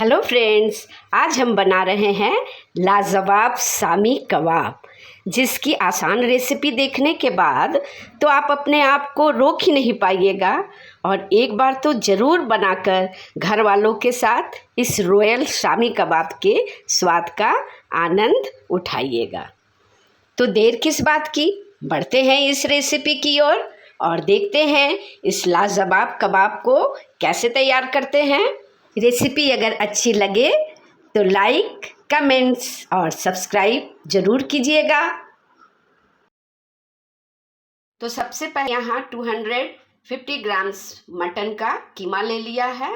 Hello friends, आज हम बना रहे हैं लाजवाब शामी कबाब, जिसकी आसान रेसिपी देखने के बाद तो आप अपने आप को रोक ही नहीं पाइएगा और एक बार तो ज़रूर बनाकर घर वालों के साथ इस रॉयल शामी कबाब के स्वाद का आनंद उठाइएगा। तो देर किस बात की, बढ़ते हैं इस रेसिपी की ओर और देखते हैं इस लाजवाब कबाब को कैसे तैयार करते हैं। रेसिपी अगर अच्छी लगे तो लाइक, कमेंट्स और सब्सक्राइब ज़रूर कीजिएगा। तो सबसे पहले यहाँ 250 ग्राम्स मटन का कीमा ले लिया है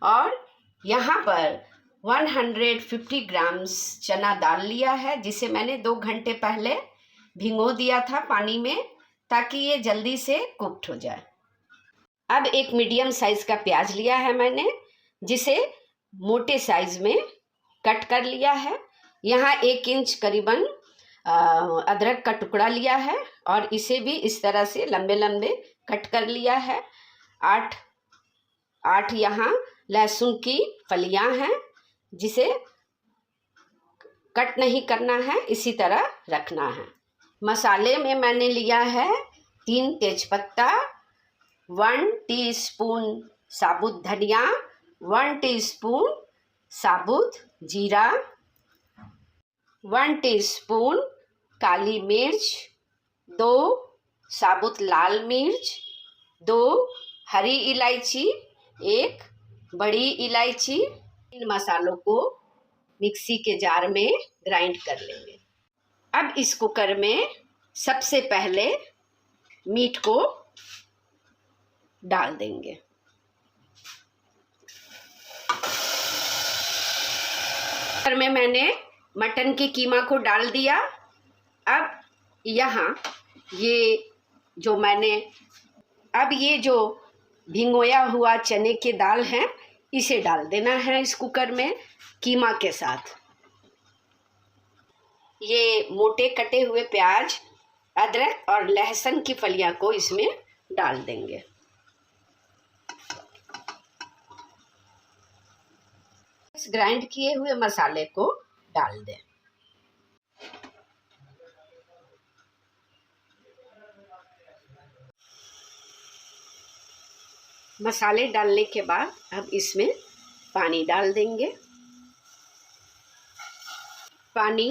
और यहाँ पर 150 ग्राम्स चना दाल लिया है, जिसे मैंने 2 घंटे पहले भिगो दिया था पानी में, ताकि ये जल्दी से कुक्ड हो जाए। अब एक मीडियम साइज़ का प्याज लिया है मैंने, जिसे मोटे साइज में कट कर लिया है। यहाँ 1 इंच करीबन अदरक का टुकड़ा लिया है और इसे भी इस तरह से लंबे लंबे कट कर लिया है। 8 यहाँ लहसुन की फलियां हैं, जिसे कट नहीं करना है, इसी तरह रखना है। मसाले में मैंने लिया है 3 तेजपत्ता, 1 टीस्पून साबुत धनिया, 1 टीस्पून साबुत जीरा, 1 टीस्पून काली मिर्च, 2 साबुत लाल मिर्च, 2 हरी इलायची, 1 बड़ी इलायची। इन मसालों को मिक्सी के जार में ग्राइंड कर लेंगे। अब इस कुकर में सबसे पहले मीट को डाल देंगे। कुकर में मैंने मटन के कीमा को डाल दिया। अब यहाँ ये जो भिगोया हुआ चने की दाल है, इसे डाल देना है इस कुकर में कीमा के साथ। ये मोटे कटे हुए प्याज, अदरक और लहसुन की फलियां को इसमें डाल देंगे। इस ग्राइंड किए हुए मसाले को डाल दें। मसाले डालने के बाद अब इसमें पानी डाल देंगे। पानी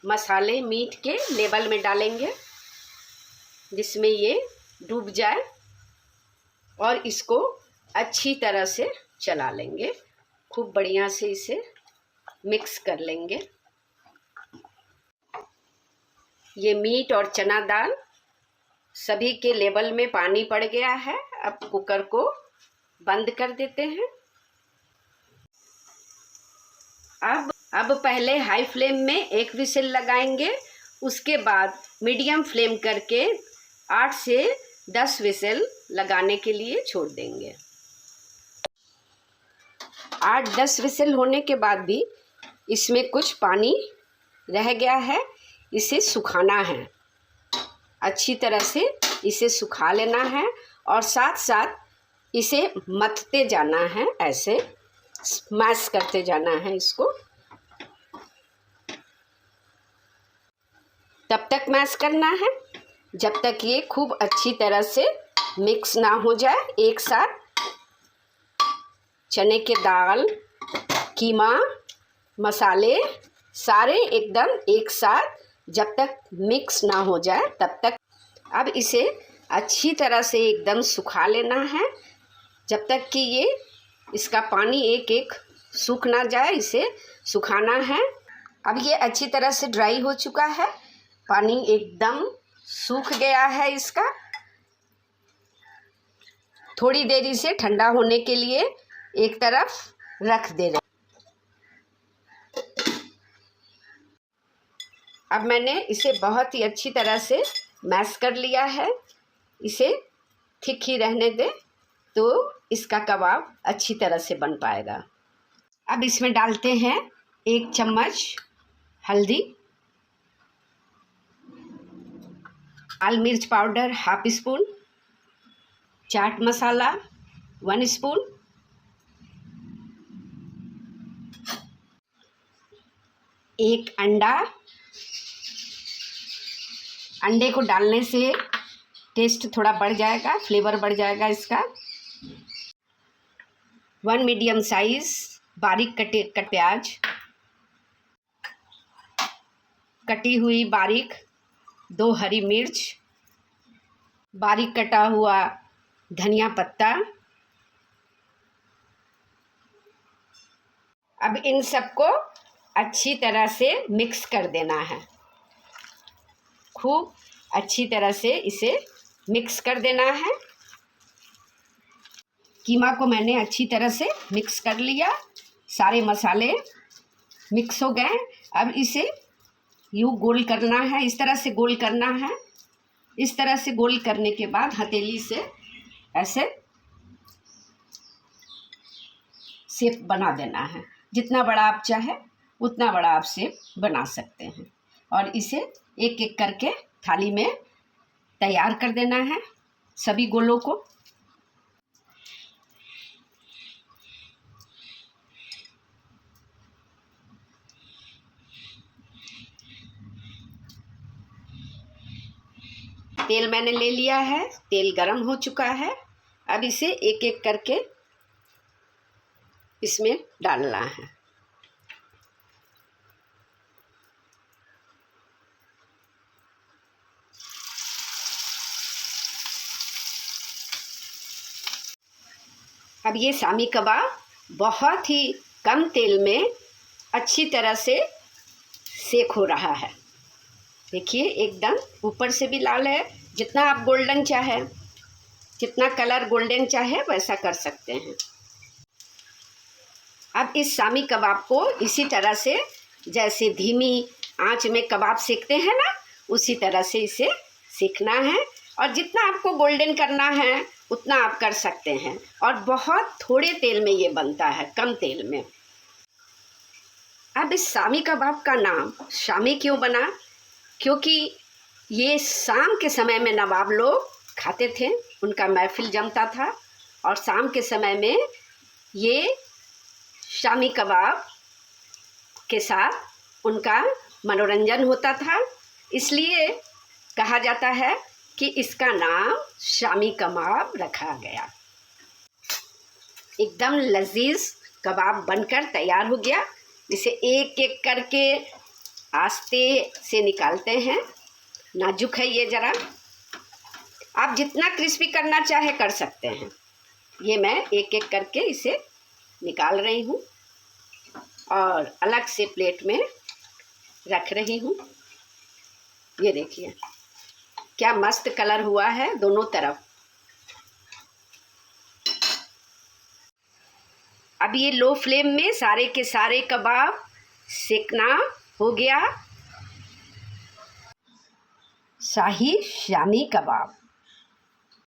मसाले मीट के लेवल में डालेंगे, जिसमें ये डूब जाए, और इसको अच्छी तरह से चला लेंगे। खूब बढ़िया से इसे मिक्स कर लेंगे। ये मीट और चना दाल सभी के लेवल में पानी पड़ गया है। अब कुकर को बंद कर देते हैं। अब पहले हाई फ्लेम में 1 विसिल लगाएंगे, उसके बाद मीडियम फ्लेम करके 8 से 10 विसिल लगाने के लिए छोड़ देंगे। 8-10 विसिल होने के बाद भी इसमें कुछ पानी रह गया है, इसे सुखाना है। अच्छी तरह से इसे सुखा लेना है और साथ साथ इसे मथते जाना है, ऐसे मैश करते जाना है इसको। तब तक मैश करना है जब तक ये खूब अच्छी तरह से मिक्स ना हो जाए एक साथ। चने के दाल, कीमा, मसाले सारे एकदम एक साथ जब तक मिक्स ना हो जाए तब तक। अब इसे अच्छी तरह से एकदम सुखा लेना है, जब तक कि इसका पानी एक एक सूख ना जाए, इसे सुखाना है। अब ये अच्छी तरह से ड्राई हो चुका है, पानी एकदम सूख गया है इसका। थोड़ी देर इसे ठंडा होने के लिए एक तरफ रख दे रहे। अब मैंने इसे बहुत ही अच्छी तरह से मैश कर लिया है। इसे थिक ही रहने दें तो इसका कबाब अच्छी तरह से बन पाएगा। अब इसमें डालते हैं 1 चम्मच हल्दी, लाल मिर्च powder ½ spoon, chaat masala 1 spoon, एक अंडा, अंडे को डालने से टेस्ट थोड़ा बढ़ जाएगा, फ्लेवर बढ़ जाएगा इसका। 1 मीडियम साइज बारीक कट प्याज, कटी हुई बारीक 2 हरी मिर्च, बारीक कटा हुआ धनिया पत्ता। अब इन सबको अच्छी तरह से मिक्स कर देना है, खूब अच्छी तरह से इसे मिक्स कर देना है। कीमा को मैंने अच्छी तरह से मिक्स कर लिया, सारे मसाले मिक्स हो गए। अब इसे यूँ गोल करना है, इस तरह से गोल करना है। इस तरह से गोल करने के बाद हथेली से ऐसे शेप बना देना है। जितना बड़ा आप चाहे उतना बड़ा आप शेप बना सकते हैं, और इसे एक एक करके थाली में तैयार कर देना है सभी गोलों को। तेल मैंने ले लिया है, तेल गरम हो चुका है। अब इसे एक एक करके इसमें डालना है। अब ये शामी कबाब बहुत ही कम तेल में अच्छी तरह से सेक हो रहा है। देखिए एकदम ऊपर से भी लाल है। जितना आप गोल्डन चाहे, जितना कलर गोल्डन चाहे वैसा कर सकते हैं। अब इस शामी कबाब को इसी तरह से, जैसे धीमी आंच में कबाब सेकते हैं ना, उसी तरह से इसे सेकना है। और जितना आपको गोल्डन करना है उतना आप कर सकते हैं। और बहुत थोड़े तेल में ये बनता है, कम तेल में। अब इस शामी कबाब का नाम शामी क्यों बना? क्योंकि ये शाम के समय में नवाब लोग खाते थे, उनका महफिल जमता था, और शाम के समय में ये शामी कबाब के साथ उनका मनोरंजन होता था। इसलिए कहा जाता है कि इसका नाम शामी कबाब रखा गया। एकदम लजीज कबाब बनकर तैयार हो गया। इसे एक एक करके आस्ते से निकालते हैं। नाजुक है ये ज़रा, आप जितना क्रिस्पी करना चाहे कर सकते हैं। ये मैं एक एक करके इसे निकाल रही हूँ और अलग से प्लेट में रख रही हूँ। ये देखिए क्या मस्त कलर हुआ है दोनों तरफ। अब ये लो फ्लेम में सारे के सारे कबाब सेकना हो गया। शाही शामी कबाब।